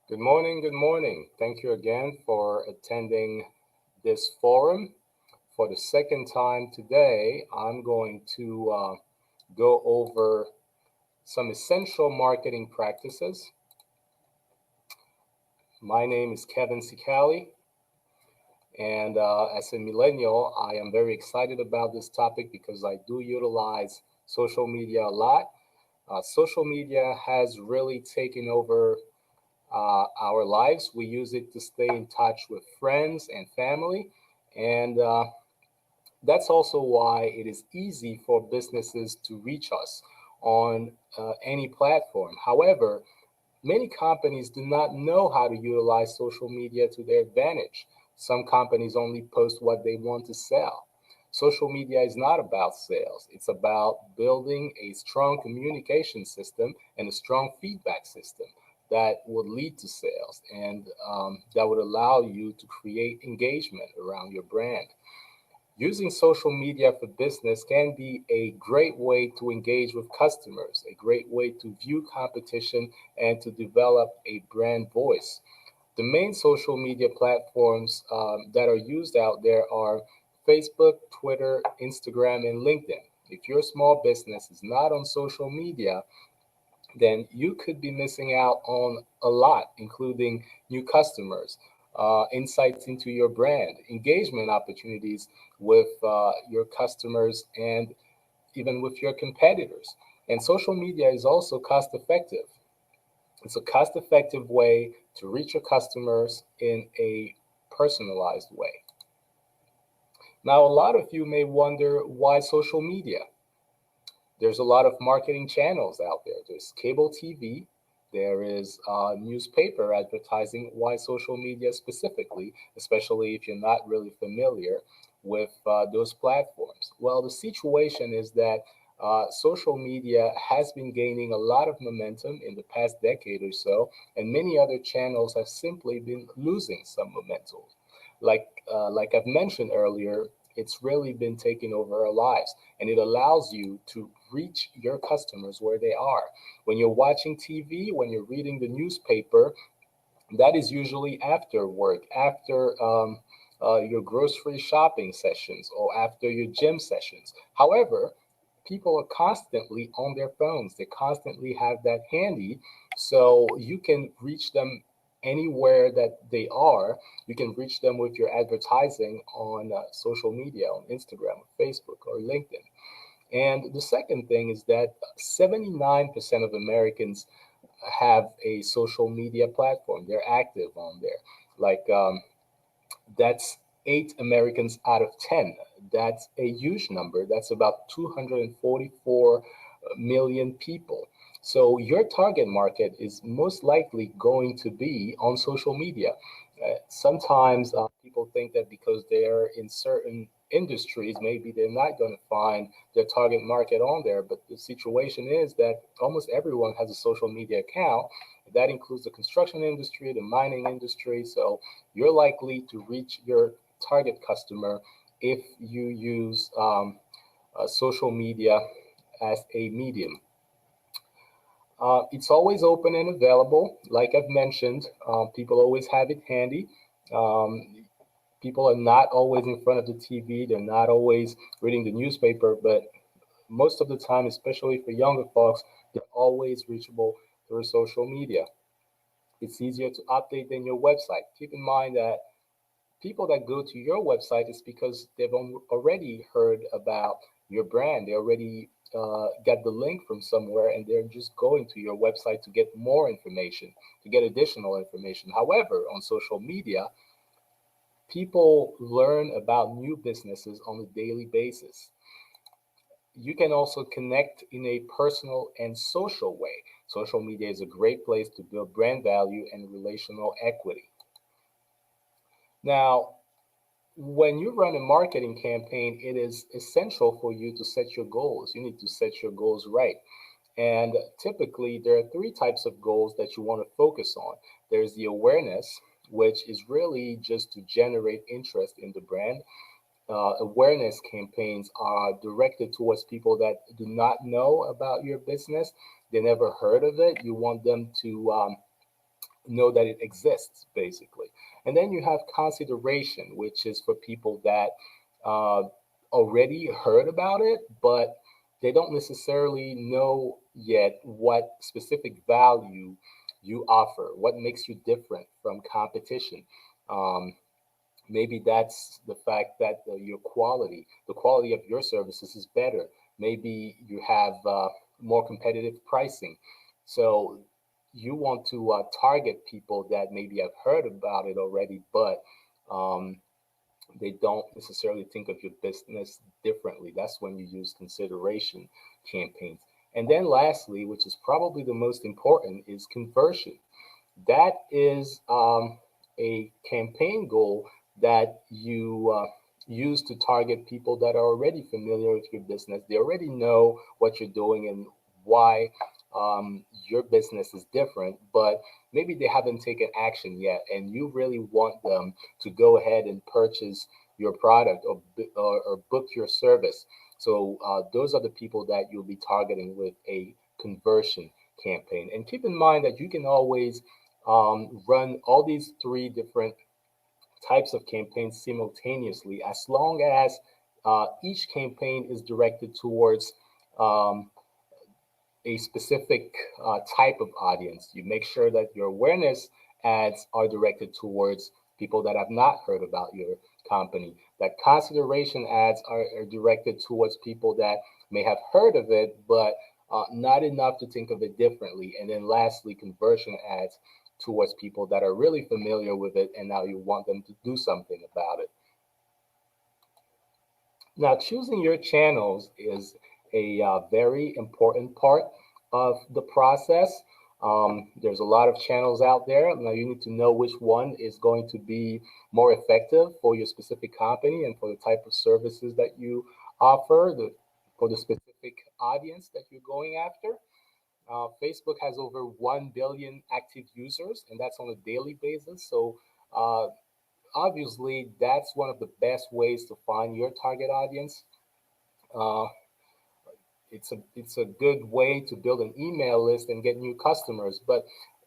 Good morning, good morning. Thank you again for attending this forum. For the second time today, I'm going to go over some essential marketing practices. My name is Kevin Sikali, and as a millennial, I am very excited about this topic because I do utilize social media a lot. Social media has really taken over our lives. We use it to stay in touch with friends and family. And that's also why it is easy for businesses to reach us on any platform. However, many companies do not know how to utilize social media to their advantage. Some companies only post what they want to sell. Social media is not about sales. It's about building a strong communication system and a strong feedback system that would lead to sales and that would allow you to create engagement around your brand. Using social media for business can be a great way to engage with customers, a great way to view competition, and to develop a brand voice. The main social media platforms that are used out there are Facebook, Twitter, Instagram, and LinkedIn. If your small business is not on social media, then you could be missing out on a lot, including new customers, insights into your brand, engagement opportunities with your customers, and even with your competitors. And social media is also cost effective. It's a cost effective way to reach your customers in a personalized way. Now, a lot of you may wonder why social media? There's a lot of marketing channels out there. There's cable TV, there is newspaper advertising. Why social media specifically, especially if you're not really familiar with those platforms? Well, the situation is that social media has been gaining a lot of momentum in the past decade or so, and many other channels have simply been losing some momentum. Like I've mentioned earlier, it's really been taking over our lives, and it allows you to reach your customers where they are. When you're watching TV, when you're reading the newspaper, that is usually after work, after your grocery shopping sessions, or after your gym sessions. However, people are constantly on their phones. They constantly have that handy, so you can reach them anywhere that they are. You can reach them with your advertising on social media, on Instagram, or Facebook, or LinkedIn. And the second thing is that 79% of Americans have a social media platform. They're active on there. Like that's 8 Americans out of 10. That's a huge number. That's about 244 million people. So your target market is most likely going to be on social media. Sometimes people think that because they're in certain industries, maybe they're not going to find their target market on there. But the situation is that almost everyone has a social media account. That includes the construction industry, the mining industry. So you're likely to reach your target customer if you use social media as a medium. It's always open and available. Like I've mentioned, people always have it handy. Um, People are not always in front of the TV, they're not always reading the newspaper, but most of the time, especially for younger folks, they're always reachable through social media. It's easier to update than your website. Keep in mind that people that go to your website is because they've already heard about your brand. They already got the link from somewhere and they're just going to your website to get more information, to get additional information. However, on social media, people learn about new businesses on a daily basis. You can also connect in a personal and social way. Social media is a great place to build brand value and relational equity. Now, when you run a marketing campaign, it is essential for you to set your goals. You need to set your goals right. And typically, there are three types of goals that you want to focus on. There's the awareness, which is really just to generate interest in the brand. Awareness campaigns are directed towards people that do not know about your business. They never heard of it. You want them to know that it exists, basically. And then you have consideration, which is for people that already heard about it, but they don't necessarily know yet what specific value you offer, what makes you different from competition. Um, Maybe that's the fact that the quality of your services is better. Maybe you have more competitive pricing. So you want to target people that maybe have heard about it already, but um, they don't necessarily think of your business differently. That's when you use consideration campaigns. And then lastly, which is probably the most important, is conversion. That is a campaign goal that you use to target people that are already familiar with your business. They already know what you're doing and why your business is different, but maybe they haven't taken action yet, and you really want them to go ahead and purchase your product or book your service. So those are the people that you'll be targeting with a conversion campaign. And keep in mind that you can always run all these three different types of campaigns simultaneously, as long as each campaign is directed towards um, a specific type of audience. You make sure that your awareness ads are directed towards people that have not heard about your company, that consideration ads are directed towards people that may have heard of it, but not enough to think of it differently. And then lastly, conversion ads towards people that are really familiar with it and now you want them to do something about it. Now, choosing your channels is a very important part of the process. There's a lot of channels out there. Now, you need to know which one is going to be more effective for your specific company and for the type of services that you offer, for the specific audience that you're going after. Facebook has over 1 billion active users, and that's on a daily basis. So, uh, obviously, that's one of the best ways to find your target audience. Uh, it's a good way to build an email list and get new customers, but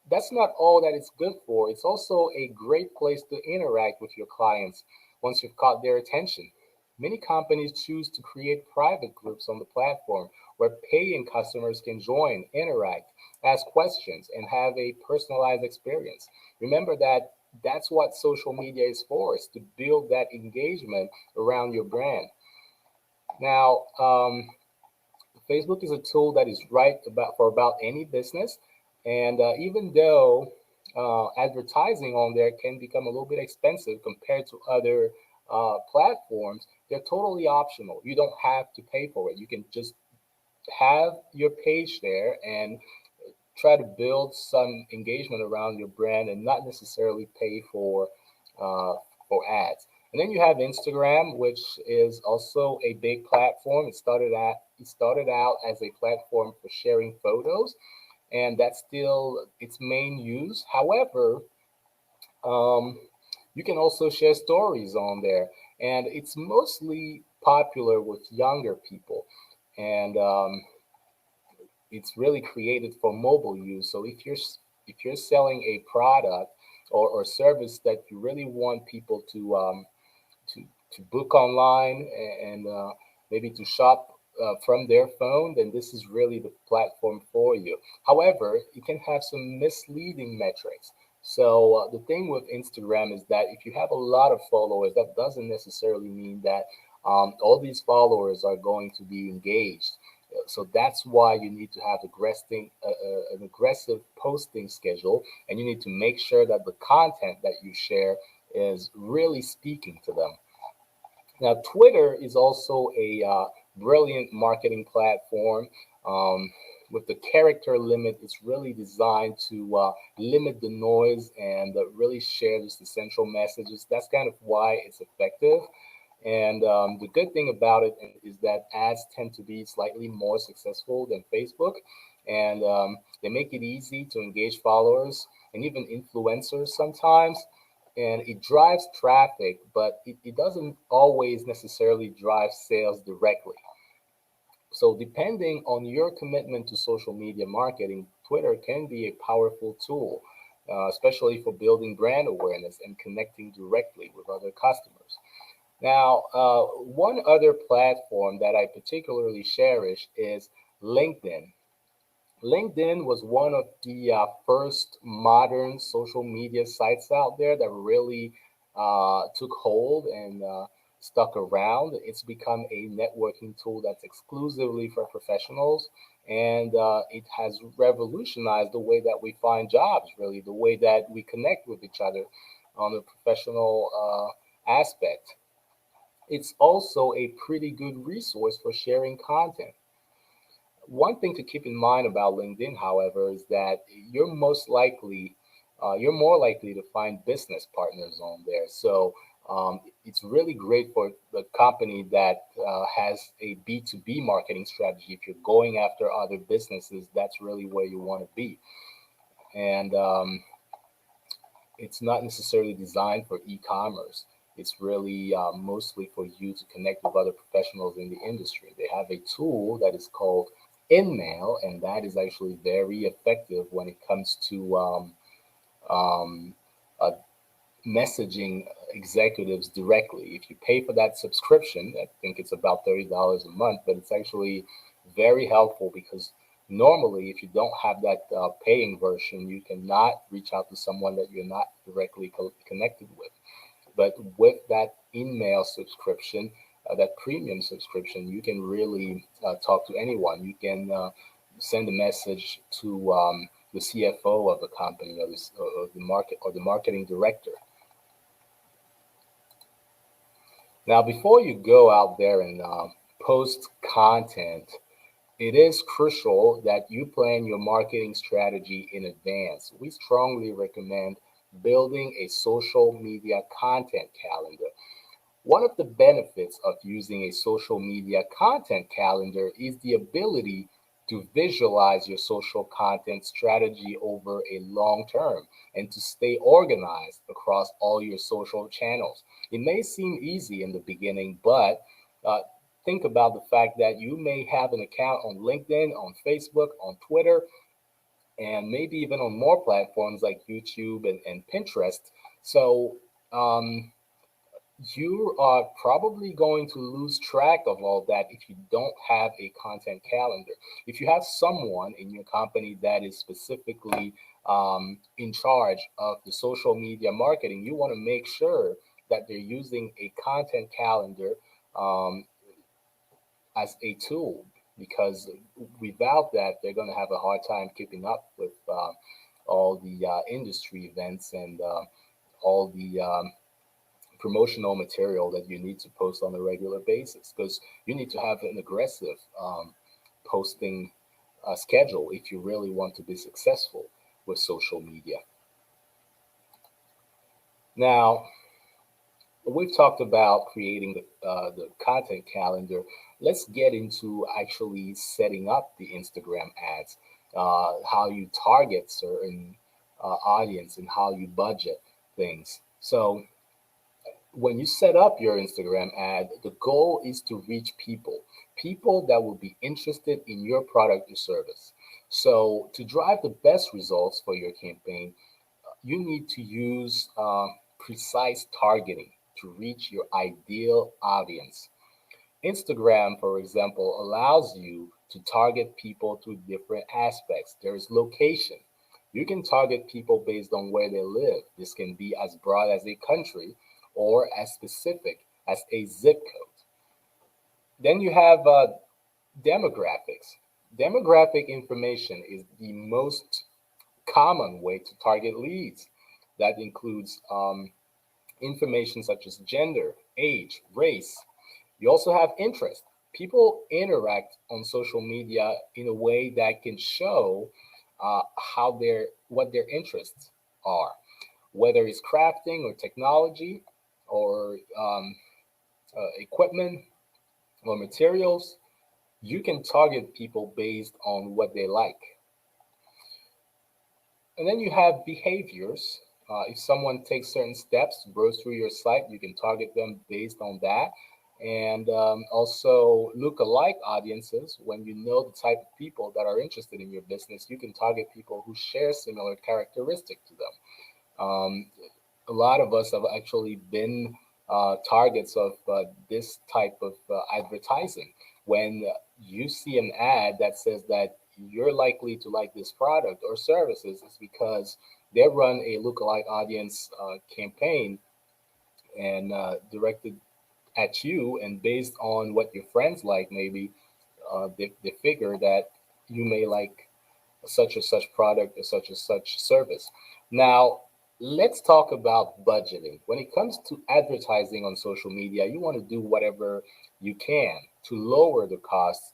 that's not all that it's good for. It's also a great place to interact with your clients once you've caught their attention. Many companies choose to create private groups on the platform where paying customers can join, interact, ask questions, and have a personalized experience. Remember that that's what social media is for, is to build that engagement around your brand. Now, Facebook is a tool that is right about any business, and even though advertising on there can become a little bit expensive compared to other platforms, they're totally optional. You don't have to pay for it. You can just have your page there and try to build some engagement around your brand and not necessarily pay uh, for ads. And then you have Instagram, which is also a big platform. It started out as a platform for sharing photos, and that's still its main use. However, um, you can also share stories on there, and it's mostly popular with younger people. And it's really created for mobile use. So if you're selling a product or service that you really want people to to book online and maybe to shop from their phone, then this is really the platform for you. However, it can have some misleading metrics. So the thing with Instagram is that if you have a lot of followers, that doesn't necessarily mean that all these followers are going to be engaged. So that's why you need to have an aggressive posting schedule, and you need to make sure that the content that you share is really speaking to them. Now, Twitter is also a brilliant marketing platform. Um, with the character limit, it's really designed to limit the noise and really share just essential messages. That's kind of why it's effective. And the good thing about it is that ads tend to be slightly more successful than Facebook, and they make it easy to engage followers and even influencers sometimes. And it drives traffic, but it doesn't always necessarily drive sales directly. So, depending on your commitment to social media marketing, Twitter can be a powerful tool. especially for building brand awareness and connecting directly with other customers. Now, one other platform that I particularly cherish is LinkedIn. LinkedIn was one of the first modern social media sites out there that really took hold and stuck around. It's become a networking tool that's exclusively for professionals, and it has revolutionized the way that we find jobs, really, the way that we connect with each other on a professional aspect. It's also a pretty good resource for sharing content. One thing to keep in mind about LinkedIn, however, is that you're more likely to find business partners on there. So it's really great for the company that has a B2B marketing strategy. If you're going after other businesses, that's really where you want to be. And it's not necessarily designed for e-commerce. It's really mostly for you to connect with other professionals in the industry. They have a tool that is called InMail, and that is actually very effective when it comes to um, uh, messaging executives directly. If you pay for that subscription, I think it's about $30 a month, but it's actually very helpful because normally, if you don't have that paying version, you cannot reach out to someone that you're not directly connected with. But with that email subscription, that premium subscription, you can really talk to anyone. You can send a message to the CFO of a company or the market or the marketing director. Now, before you go out there and post content, it is crucial that you plan your marketing strategy in advance. We strongly recommend building a social media content calendar. One of the benefits of using a social media content calendar is the ability to visualize your social content strategy over a long term and to stay organized across all your social channels. It may seem easy in the beginning, but uh, think about the fact that you may have an account on LinkedIn, on Facebook, on Twitter, and maybe even on more platforms like YouTube and Pinterest. So, you are probably going to lose track of all that if you don't have a content calendar. If you have someone in your company that is specifically in charge of the social media marketing, you want to make sure that they're using a content calendar um, as a tool because without that, they're going to have a hard time keeping up with all the industry events and all the promotional material that you need to post on a regular basis because you need to have an aggressive posting schedule if you really want to be successful with social media. Now, we've talked about creating the content calendar. Let's get into actually setting up the Instagram ads, how you target certain audience, and how you budget things. So, when you set up your Instagram ad, the goal is to reach people that will be interested in your product or service. So, to drive the best results for your campaign, you need to use precise targeting to reach your ideal audience. Instagram, for example, allows you to target people through different aspects. There's location. You can target people based on where they live. This can be as broad as a country or as specific as a zip code. Then you have demographics. Demographic information is the most common way to target leads. That includes information such as gender, age, race. You also have interest. People interact on social media in a way that can show how their what their interests are, whether it's crafting or technology or equipment or materials. You can target people based on what they like. And then you have behaviors. If someone takes certain steps to browse through your site, you can target them based on that. And also look-alike audiences. When you know the type of people that are interested in your business, you can target people who share similar characteristics to them. A lot of us have actually been targets of this type of advertising. When you see an ad that says that you're likely to like this product or services, it's because they run a lookalike audience campaign and directed at you, and based on what your friends like, maybe they figure that you may like such or such product or such service. Now, let's talk about budgeting. When it comes to advertising on social media, you want to do whatever you can to lower the costs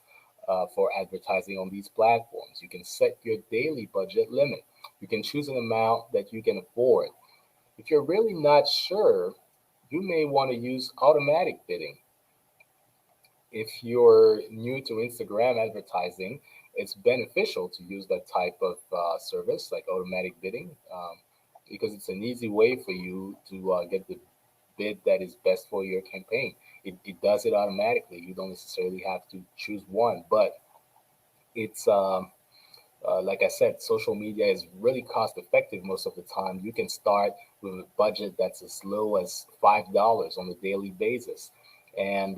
for advertising on these platforms. You can set your daily budget limit. You can choose an amount that you can afford. If you're really not sure, you may want to use automatic bidding. If you're new to Instagram advertising, it's beneficial to use that type of service like automatic bidding, because it's an easy way for you to get the bid that is best for your campaign. It does it automatically. You don't necessarily have to choose one, but it's like I said, social media is really cost effective most of the time. You can start with a budget that's as low as $5 on a daily basis, and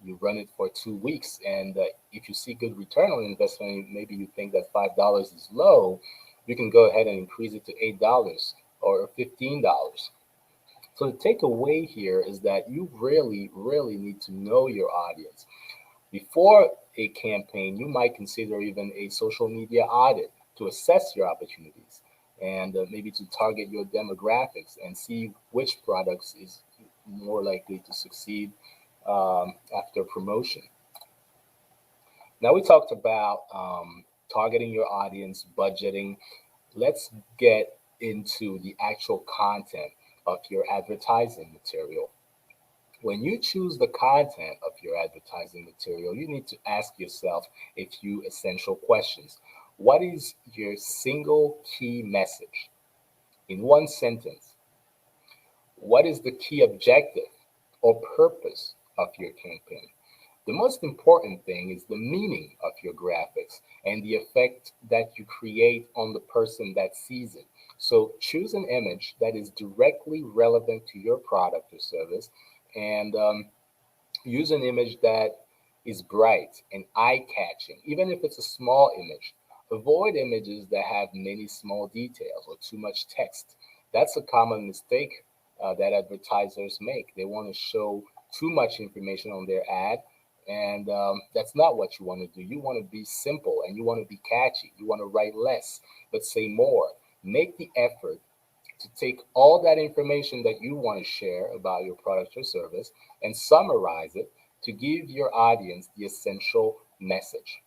you run it for 2 weeks. And if you see good return on investment, maybe you think that $5 is low, you can go ahead and increase it to $8 or $15. So the takeaway here is that you really, really need to know your audience. Before a campaign, you might consider even a social media audit to assess your opportunities and maybe to target your demographics and see which products is more likely to succeed after promotion. Now, we talked about targeting your audience, budgeting. Let's get into the actual content of your advertising material. When you choose the content of your advertising material, you need to ask yourself a few essential questions. What is your single key message? In one sentence, what is the key objective or purpose of your campaign? The most important thing is the meaning of your graphics and the effect that you create on the person that sees it. So choose an image that is directly relevant to your product or service, and use an image that is bright and eye catching, even if it's a small image. Avoid images that have many small details or too much text. That's a common mistake that advertisers make. They want to show too much information on their ad, and that's not what you want to do. You want to be simple and you want to be catchy. You want to write less, but say more. Make the effort to take all that information that you want to share about your product or service and summarize it to give your audience the essential message.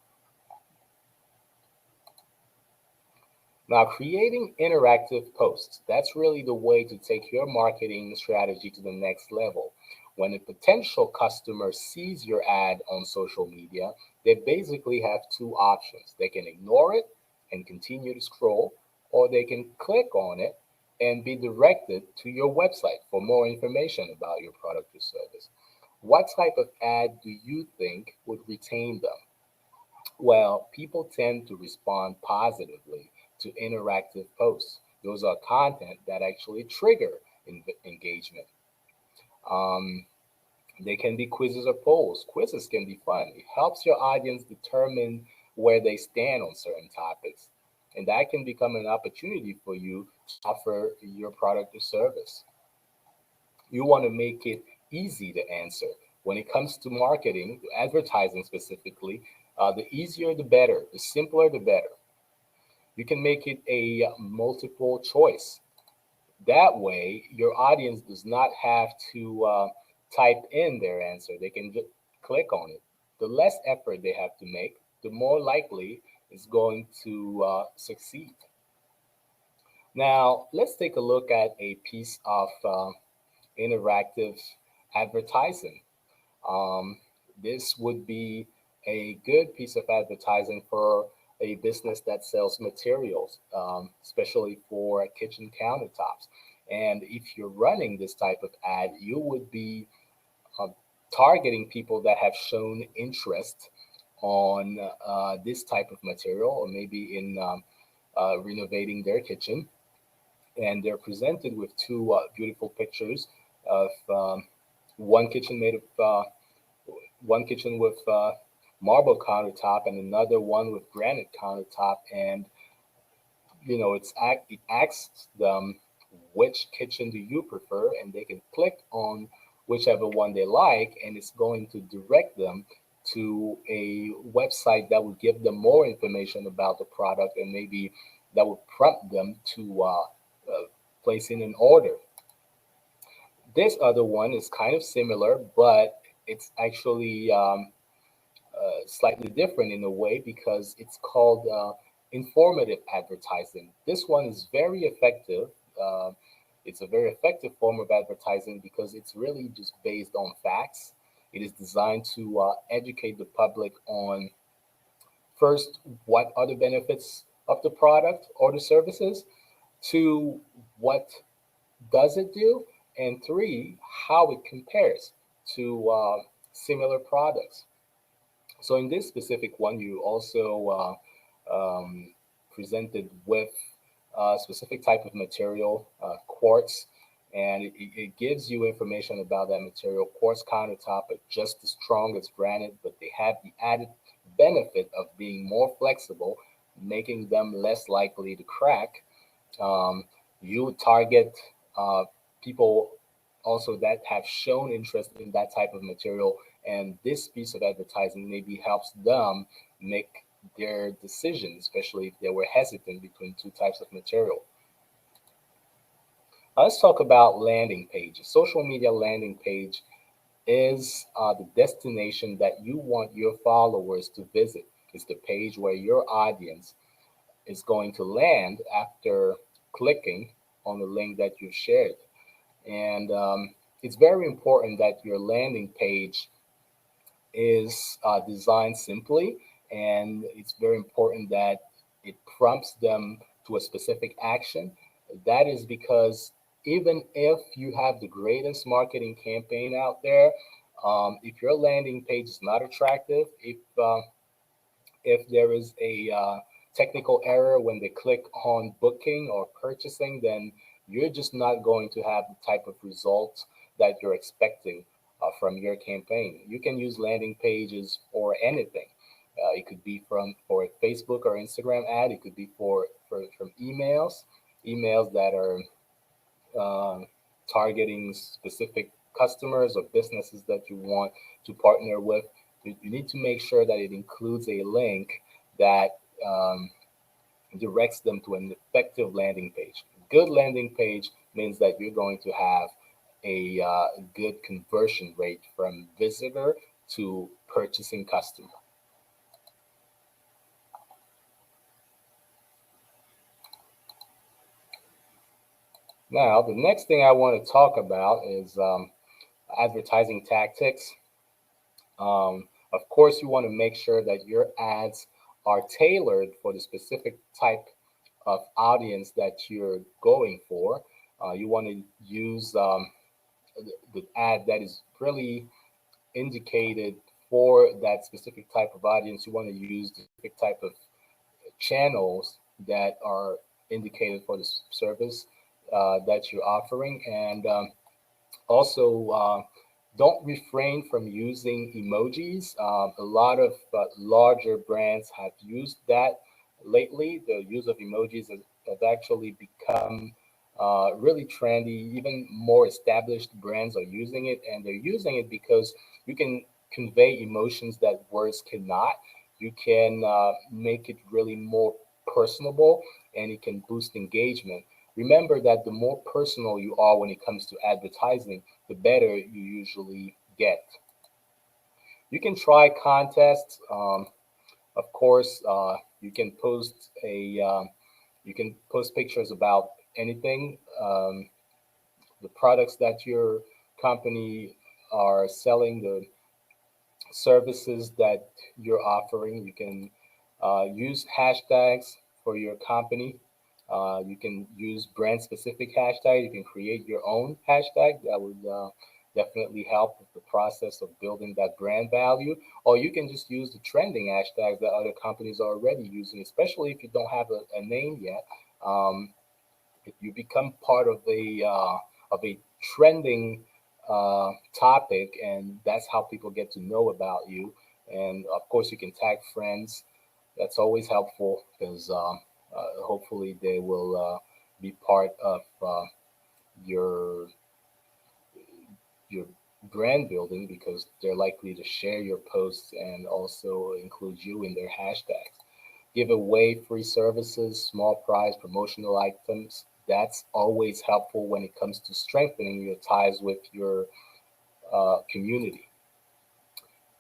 Now, creating interactive posts, that's really the way to take your marketing strategy to the next level. When a potential customer sees your ad on social media, they basically have two options. They can ignore it and continue to scroll, or they can click on it and be directed to your website for more information about your product or service. What type of ad do you think would retain them? Well, people tend to respond positively to interactive posts. Those are content that actually trigger engagement. Um, they can be quizzes or polls. Quizzes can be fun. It helps your audience determine where they stand on certain topics. And that can become an opportunity for you to offer your product or service. You want to make it easy to answer. When it comes to marketing, advertising specifically, the easier the better, the simpler the better. You can make it a multiple choice. That way, your audience does not have to type in their answer. They can just click on it. The less effort they have to make, the more likely it's going to succeed. Now, let's take a look at a piece of interactive advertising. Um, this would be a good piece of advertising for a business that sells materials, especially for kitchen countertops. And if you're running this type of ad, you would be uh, targeting people that have shown interest on this type of material, or maybe in renovating their kitchen. And they're presented with two beautiful pictures of one kitchen made of one kitchen with marble countertop and another one with granite countertop. And it asks them, which kitchen do you prefer, and they can click on whichever one they like, and it's going to direct them to a website that will give them more information about the product, and maybe that will prompt them to place in an order. This other one is kind of similar, but it's actually slightly different in a way, because it's called informative advertising. This one is very effective. Uh, it's a very effective form of advertising because it's really just based on facts. It is designed to educate the public on, first, what are the benefits of the product or the services, two, what does it do, and three, how it compares to similar products. So in this specific one, you also presented with a specific type of material, quartz, and it gives you information about that material. Quartz countertop are just as strong as granite, but they have the added benefit of being more flexible, making them less likely to crack. Um, you would target uh, people also that have shown interest in that type of material, and this piece of advertising maybe helps them make their decision, especially if they were hesitant between two types of material. Let's talk about landing pages. Social media landing page is the destination that you want your followers to visit. It's the page where your audience is going to land after clicking on the link that you shared. And it's very important that your landing page is designed simply, and it's very important that it prompts them to a specific action. That is because even if you have the greatest marketing campaign out there, if your landing page is not attractive, if there is a technical error when they click on booking or purchasing, then you're just not going to have the type of results that you're expecting from your campaign. You can use landing pages for anything. It could be for a Facebook or Instagram ad. It could be for from emails that are targeting specific customers or businesses that you want to partner with. You need to make sure that it includes a link that directs them to an effective landing page. Good landing page means that you're going to have a good conversion rate from visitor to purchasing customer. Now, the next thing I want to talk about is advertising tactics. Of course, you want to make sure that your ads are tailored for the specific type of audience that you're going for. You want to use the ad that is really indicated for that specific type of audience. You want to use the specific type of channels that are indicated for the service that you're offering. And also, don't refrain from using emojis. A lot of larger brands have used that lately. The use of emojis has actually become really trendy. Even more established brands are using it, and they're using it because you can convey emotions that words cannot. You can make it really more personable, and it can boost engagement. Remember that the more personal you are when it comes to advertising, the better you usually get. You can try contests. Of course, you can post pictures about anything, the products that your company are selling, the services that you're offering. You can use hashtags for your company. You can use brand specific hashtag. You can create your own hashtag that would definitely help with the process of building that brand value. Or you can just use the trending hashtags that other companies are already using, especially if you don't have a name yet. If you become part of a trending topic, and that's how people get to know about you. And of course, you can tag friends. That's always helpful because hopefully they will be part of your your brand building because they're likely to share your posts and also include you in their hashtags. Give away free services, small prize promotional items. That's always helpful when it comes to strengthening your ties with your community.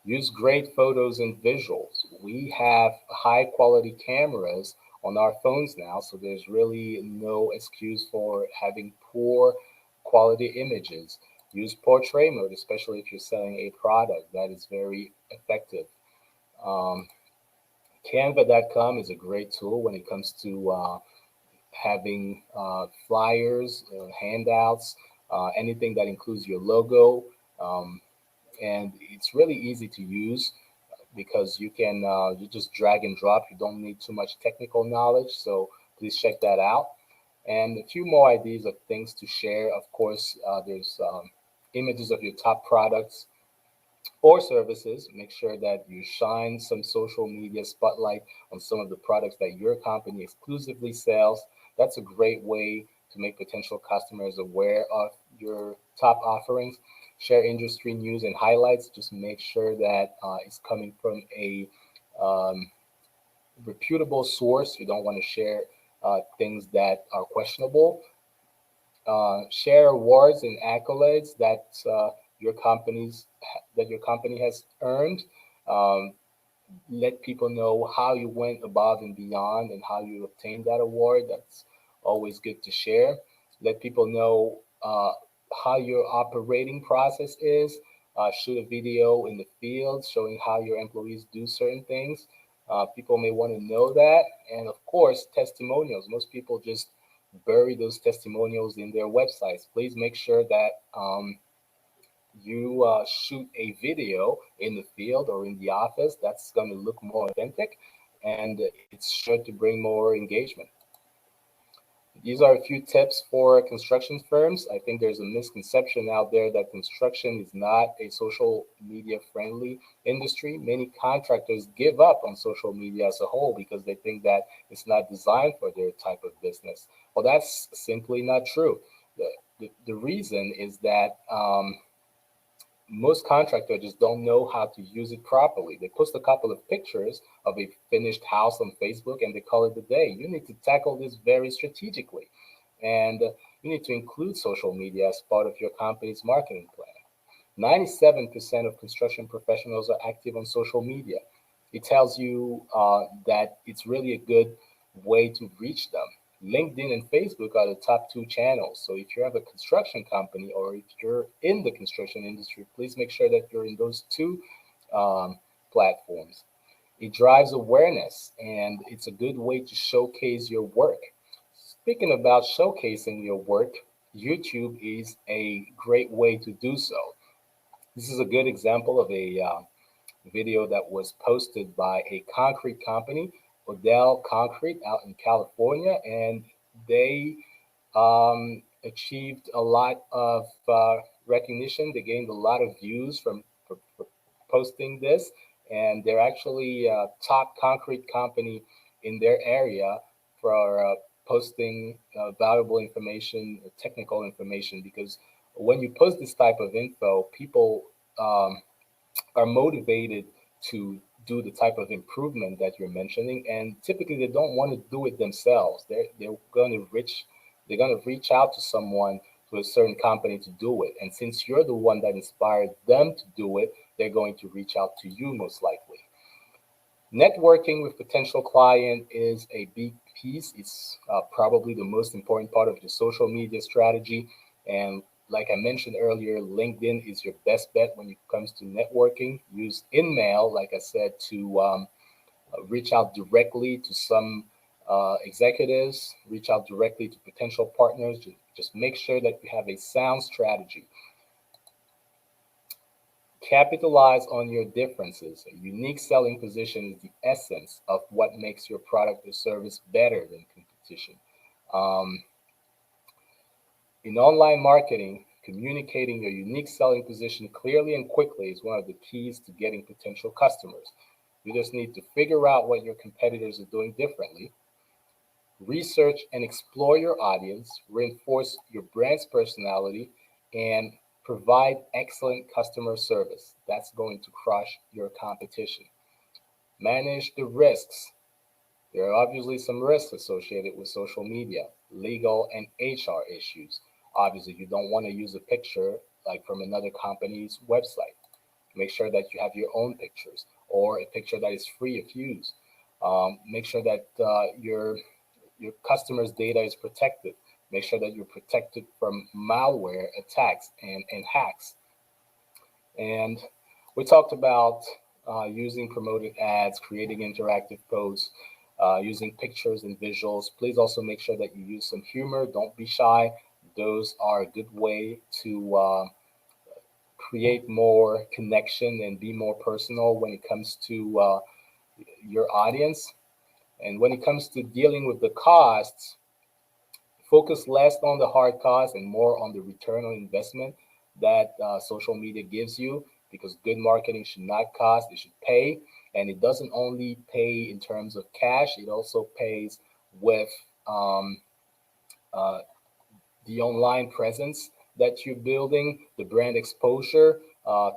Use great photos and visuals. We have high quality cameras on our phones now, so there's really no excuse for having poor quality images. Use portrait mode, especially if you're selling a product. That is very effective. Um, Canva.com is a great tool when it comes to having flyers, handouts, anything that includes your logo. Um, and it's really easy to use because you just drag and drop. You don't need too much technical knowledge, so please check that out. And a few more ideas of things to share. Of course, there's images of your top products or services. Make sure that you shine some social media spotlight on some of the products that your company exclusively sells. That's a great way to make potential customers aware of your top offerings. Share industry news and highlights. Just make sure that it's coming from a um, reputable source. You don't want to share things that are questionable. Share awards and accolades that your company has earned. Um, Let people know how you went above and beyond and how you obtained that award. That's always good to share. Let people know how your operating process is. Shoot a video in the field showing how your employees do certain things. People may want to know that. And of course, testimonials. Most people just bury those testimonials in their websites. Please make sure that you shoot a video in the field or in the office. That's going to look more authentic and it's sure to bring more engagement. These are a few tips for construction firms. I think there's a misconception out there that construction is not a social media friendly industry. Many contractors give up on social media as a whole because they think that it's not designed for their type of business. Well, that's simply not true. The reason is that most contractors just don't know how to use it properly. They post a couple of pictures of a finished house on Facebook and they call it a day. You need to tackle this very strategically. And you need to include social media as part of your company's marketing plan. 97% of construction professionals are active on social media. It tells you that it's really a good way to reach them. LinkedIn and Facebook are the top two channels. So if you have a construction company or if you're in the construction industry, please make sure that you're in those two um, platforms. It drives awareness and it's a good way to showcase your work. Speaking about showcasing your work, YouTube is a great way to do so. This is a good example of a video that was posted by a concrete company, Odell Concrete, out in California, and they achieved a lot of recognition. They gained a lot of views for posting this, and they're actually a top concrete company in their area for posting valuable information, technical information, because when you post this type of info, people um, are motivated to do the type of improvement that you're mentioning, and typically they don't want to do it themselves. They're going to reach out to someone, to a certain company to do it, and since you're the one that inspired them to do it, they're going to reach out to you most likely. Networking with potential client is a big piece. It's probably the most important part of your social media strategy. And like I mentioned earlier, LinkedIn is your best bet when it comes to networking. Use InMail, like I said, to reach out directly to some executives, reach out directly to potential partners. Just make sure that you have a sound strategy. Capitalize on your differences. A unique selling position is the essence of what makes your product or service better than competition. Um, in online marketing, communicating your unique selling position clearly and quickly is one of the keys to getting potential customers. You just need to figure out what your competitors are doing differently, research and explore your audience, reinforce your brand's personality, and provide excellent customer service. That's going to crush your competition. Manage the risks. There are obviously some risks associated with social media, legal and HR issues. Obviously, you don't want to use a picture like from another company's website. Make sure that you have your own pictures or a picture that is free of use. Make sure that your customers' data is protected. Make sure that you're protected from malware attacks and hacks. And we talked about using promoted ads, creating interactive posts, using pictures and visuals. Please also make sure that you use some humor. Don't be shy. Those are a good way to create more connection and be more personal when it comes to your audience. And when it comes to dealing with the costs, focus less on the hard costs and more on the return on investment that social media gives you, because good marketing should not cost, it should pay. And it doesn't only pay in terms of cash, it also pays with um, uh, the online presence that you're building, the brand exposure,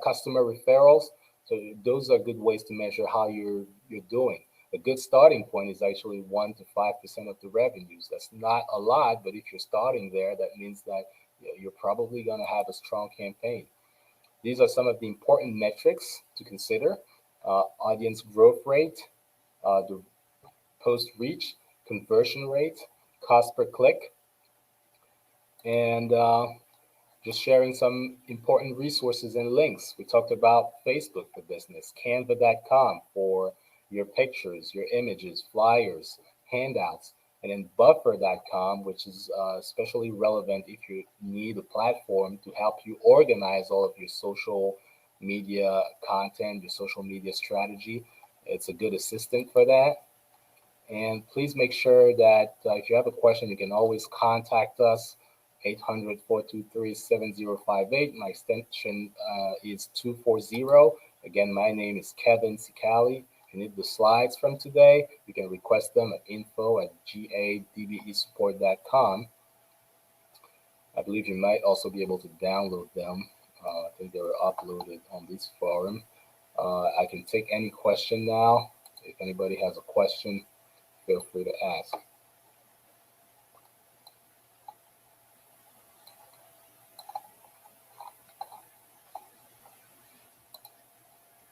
customer referrals. So those are good ways to measure how you're doing. A good starting point is actually 1 to 5% of the revenues. That's not a lot, but if you're starting there, that means that you're probably going to have a strong campaign. These are some of the important metrics to consider: audience growth rate, the post reach, conversion rate, cost per click, and just sharing some important resources and links. We talked about Facebook for Business, Canva.com for your pictures, your images, flyers, handouts, and then Buffer.com, which is especially relevant if you need a platform to help you organize all of your social media content, your social media strategy. It's a good assistant for that. And please make sure that if you have a question, you can always contact us, 800-423-7058. My extension is 240. Again, my name is Kevin Sikali. If you need the slides from today, you can request them at info@GADBEsupport.com. I believe you might also be able to download them. I think they were uploaded on this forum. I can take any question now. If anybody has a question, feel free to ask.